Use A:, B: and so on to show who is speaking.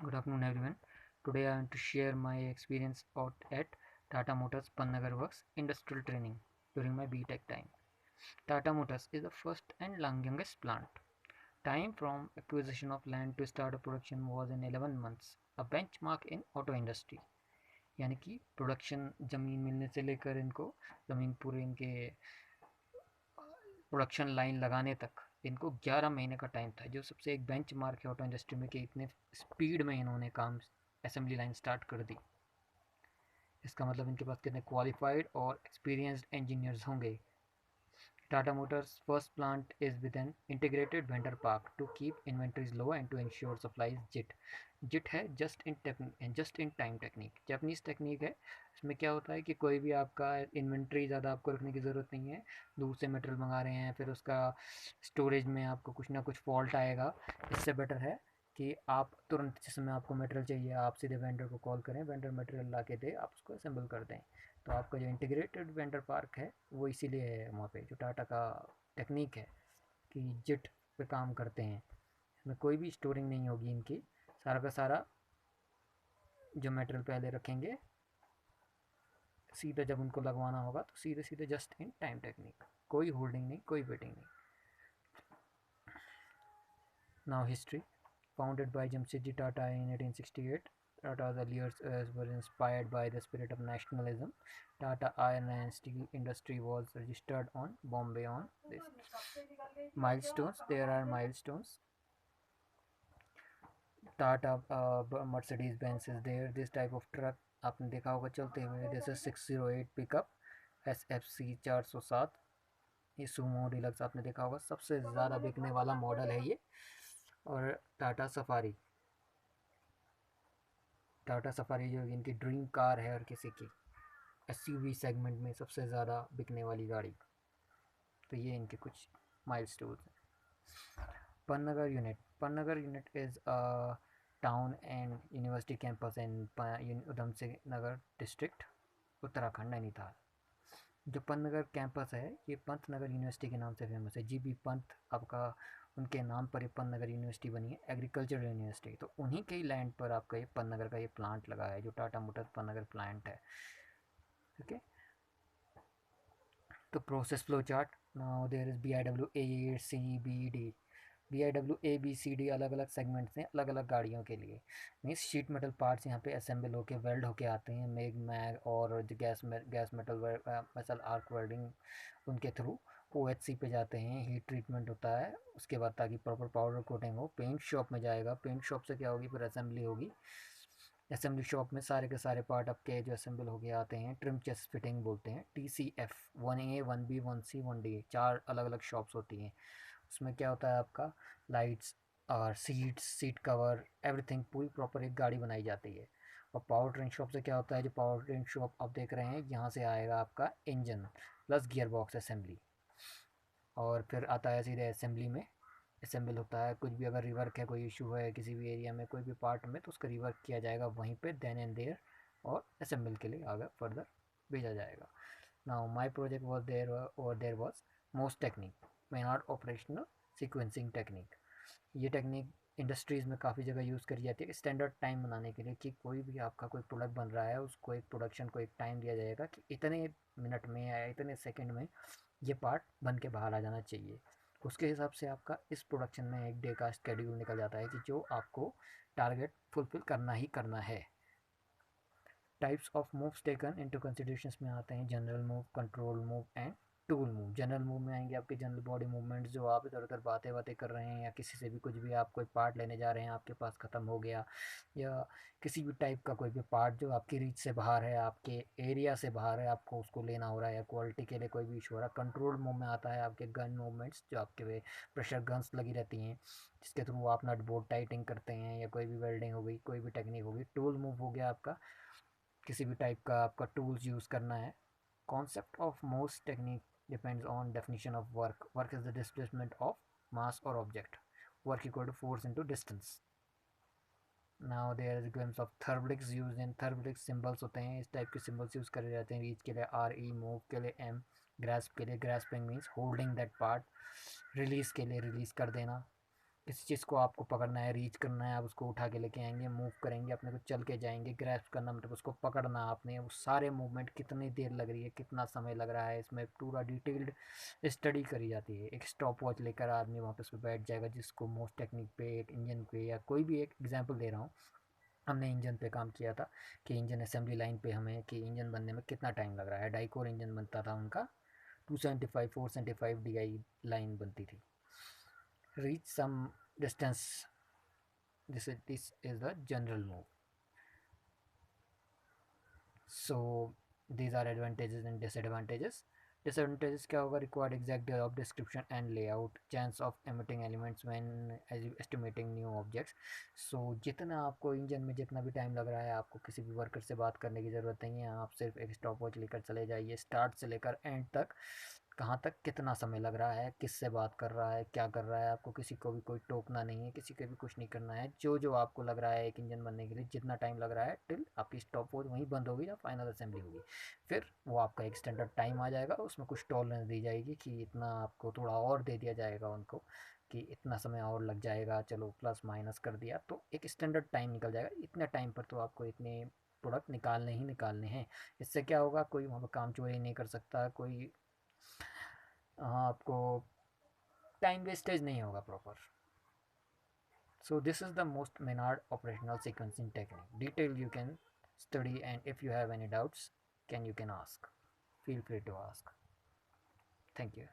A: Good afternoon, everyone. Today I want to share my experience at Tata Motors Pannagar Works industrial training during my BTech time. Tata Motors is the first and youngest plant. Time from acquisition of land to start of production was in 11 months, a benchmark in auto industry. यानी कि production ज़मीन मिलने से लेकर इनको ज़मीन पूरे इनके प्रोडक्शन लाइन लगाने तक इनको 11 महीने का टाइम था, जो सबसे एक बेंच मार्क है ऑटो इंडस्ट्री में कि इतने स्पीड में इन्होंने काम असेंबली लाइन स्टार्ट कर दी। इसका मतलब इनके पास कितने क्वालिफाइड और एक्सपीरियंस्ड इंजीनियर्स होंगे। Tata Motors' first plant is with an integrated vendor park to keep inventories low and to ensure supplies JIT. JIT है just in time technique, Japanese technique है। इसमें क्या होता है कि कोई भी आपका इन्वेंट्री ज़्यादा आपको रखने की ज़रूरत नहीं है। दूर से मटेरियल मंगा रहे हैं, फिर उसका स्टोरेज में आपको कुछ ना कुछ फॉल्ट आएगा। इससे बेटर है कि आप तुरंत जिस समय आपको मटेरियल चाहिए आप सीधे वेंडर को कॉल करें, वेंडर मटेरियल ला के दे, आप उसको असेंबल कर दें। तो आपका जो इंटीग्रेटेड वेंडर पार्क है वो इसीलिए है वहाँ पे, जो टाटा का टेक्निक है कि जिट पे काम करते हैं। इसमें कोई भी स्टोरिंग नहीं होगी इनकी, सारा का सारा जो मटेरियल पहले रखेंगे, सीधे जब उनको लगवाना होगा तो सीधे सीधे जस्ट इन टाइम टेक्निक, कोई होल्डिंग नहीं, कोई वेटिंग नहीं। Now history. Founded by Jamshedji Tata in 1868, Tata's early years were inspired by the spirit of nationalism. Tata Iron and Steel Industry was registered on Bombay on this milestones. There are milestones. Tata Mercedes Benz is there. This type of truck आपने देखा होगा चलते हुए। This is 608 pickup SFC 407। ये Sumo deluxe आपने देखा होगा, सबसे ज़्यादा बिकने वाला मॉडल है ये। और टाटा सफारी जो इनकी ड्रीम कार है हर किसी की, SUV सेगमेंट में सबसे ज़्यादा बिकने वाली गाड़ी। तो ये इनके कुछ माइलस्टोन्स हैं। Pantnagar unit is a town and university campus in Udham Singh Nagar district, Uttarakhand, Nainital. जो पन्नगर कैंपस है ये पंत नगर यूनिवर्सिटी के नाम से फेमस है। GB पंत आपका, उनके नाम पर ये पन्नगर यूनिवर्सिटी बनी है, एग्रीकल्चर यूनिवर्सिटी। तो उन्हीं के ही लैंड पर आपका ये पन्नगर का ये प्लांट लगा है, जो टाटा मोटर्स पन्नगर प्लांट है। ओके, तो process flow chart. Now there is BIW A, C, B, D। BIW A, B, C, D अलग अलग सेगमेंट्स हैं, अलग अलग गाड़ियों के लिए। मीन्स शीट मेटल पार्ट्स यहाँ पे असेंबल होके वेल्ड होके आते हैं, मैग और जो गैस मेटल आर्क वेल्डिंग उनके थ्रू OHC पे जाते हैं, हीट ट्रीटमेंट होता है उसके बाद, ताकि प्रॉपर पाउडर कोटिंग हो। पेंट शॉप में जाएगा, पेंट शॉप से क्या होगी, फिर असेंबली होगी। असेंबली शॉप में सारे के सारे पार्ट आपके जो असेंबल हो गए आते हैं, ट्रिम चेस्ट फिटिंग बोलते हैं, TCF 1A 1B 1C 1D, चार अलग अलग शॉप्स होती हैं। उसमें क्या होता है आपका, लाइट्स और सीट कवर एवरीथिंग पूरी प्रॉपर एक गाड़ी बनाई जाती है। और पावर ट्रेन शॉप से क्या होता है, जो पावर ट्रेन शॉप आप देख रहे हैं यहाँ से आएगा आपका engine plus gear box assembly, और फिर आता है सीधे असेंबली में असेंबल होता है। कुछ भी अगर रिवर्क है, कोई इशू है किसी भी एरिया में कोई भी पार्ट में, तो उसका रिवर्क किया जाएगा वहीं पे देन एंड देयर, और असेंबल के लिए आगे फर्दर भेजा जाएगा। Now my project was there, और there was MOST technique, Maynard operational sequencing technique. ये टेक्निक इंडस्ट्रीज़ में काफ़ी जगह यूज़ करी जाती है स्टैंडर्ड टाइम बनाने के लिए, कि कोई भी आपका कोई प्रोडक्ट बन रहा है उसको एक प्रोडक्शन को एक टाइम दिया जाएगा कि इतने मिनट में या इतने सेकंड में ये पार्ट बन के बाहर आ जाना चाहिए। उसके हिसाब से आपका इस प्रोडक्शन में एक डे का स्केड्यूल निकल जाता है कि जो आपको टारगेट फुलफिल करना ही करना है। Types of moves taken into considerations में आते हैं general move, control move and tool move. General move में आएंगे आपके जनरल बॉडी मूवमेंट्स, जो आप इधर उधर बातें बातें कर रहे हैं, या किसी से भी कुछ भी आप कोई पार्ट लेने जा रहे हैं, आपके पास ख़त्म हो गया, या किसी भी टाइप का कोई भी पार्ट जो आपकी रीच से बाहर है, आपके एरिया से बाहर है, आपको उसको लेना हो रहा है, या क्वालिटी के लिए कोई भी इशू हो रहा है। कंट्रोल मूव में आता है आपके गन मूवमेंट्स, जो आपके प्रेशर गन्स लगी रहती हैं जिसके थ्रू आप नट बोल्ट टाइटिंग करते हैं, या कोई भी वेल्डिंग हो गई, कोई भी टेक्निक होगी। टूल मूव हो गया आपका, किसी भी टाइप का आपका टूल्स यूज़ करना है। Concept of MOST technique depends on definition of work. Work is the displacement of mass और object, work equal to force into distance. Now there is glimpse of therbligs use in, therbligs symbols होते हैं, इस type के symbols use करे जाते हैं। Reach के लिए RE, मूव के लिए M, ग्रास्प के लिए grasping means holding that part, release के लिए रिलीज कर देना। किसी चीज़ को आपको पकड़ना है, रीच करना है, आप उसको उठा के लेके आएंगे, मूव करेंगे, अपने को चल के जाएंगे। ग्रैस्प करना मतलब उसको पकड़ना आपने, वो सारे मूवमेंट कितनी देर लग रही है, कितना समय लग रहा है, इसमें पूरा डिटेल्ड स्टडी करी जाती है। एक स्टॉप वॉच लेकर आदमी वहाँ पे उस पर बैठ जाएगा, जिसको मोस्ट टेक्निक पे, एक इंजन पे, या कोई भी एक एग्जाम्पल दे रहा हूँ, हमने इंजन पे काम किया था कि इंजन असेंबली लाइन पे हमें कि इंजन बनने में कितना टाइम लग रहा है। डाइकोर इंजन बनता था उनका, 275 475 DI लाइन बनती थी। Reach some distance, this is the general move. So these are advantages and disadvantages. Disadvantages क्या होगा? Required exact job description and layout, chance of emitting elements when estimating new objects. So जितना आपको engine में जितना भी time लग रहा है, आपको किसी भी वर्कर से बात करने की ज़रूरत नहीं है। आप सिर्फ एक स्टॉप वॉच लेकर चले जाइए, स्टार्ट से लेकर एंड तक कहाँ तक कितना समय लग रहा है, किससे बात कर रहा है, क्या कर रहा है। आपको किसी को भी कोई टोकना नहीं है, किसी को भी कुछ नहीं करना है। जो जो आपको लग रहा है एक इंजन बनने के लिए जितना टाइम लग रहा है, टिल आपकी स्टॉप वॉच वहीं बंद होगी या फाइनल असेंबली होगी, फिर वो आपका एक स्टैंडर्ड टाइम आ जाएगा। उसमें कुछ टॉलरेंस दी जाएगी कि इतना आपको थोड़ा और दे दिया जाएगा उनको, कि इतना समय और लग जाएगा, चलो प्लस माइनस कर दिया, तो एक स्टैंडर्ड टाइम निकल जाएगा। इतने टाइम पर तो आपको इतने प्रोडक्ट निकालने ही निकालने हैं। इससे क्या होगा? कोई वहाँ पर काम चोरी नहीं कर सकता, कोई आपको टाइम वेस्टेज नहीं होगा proper. So this is the most Menard operational sequencing technique. Detail you can study, and if you have any doubts, you can ask. Feel free to ask. Thank you.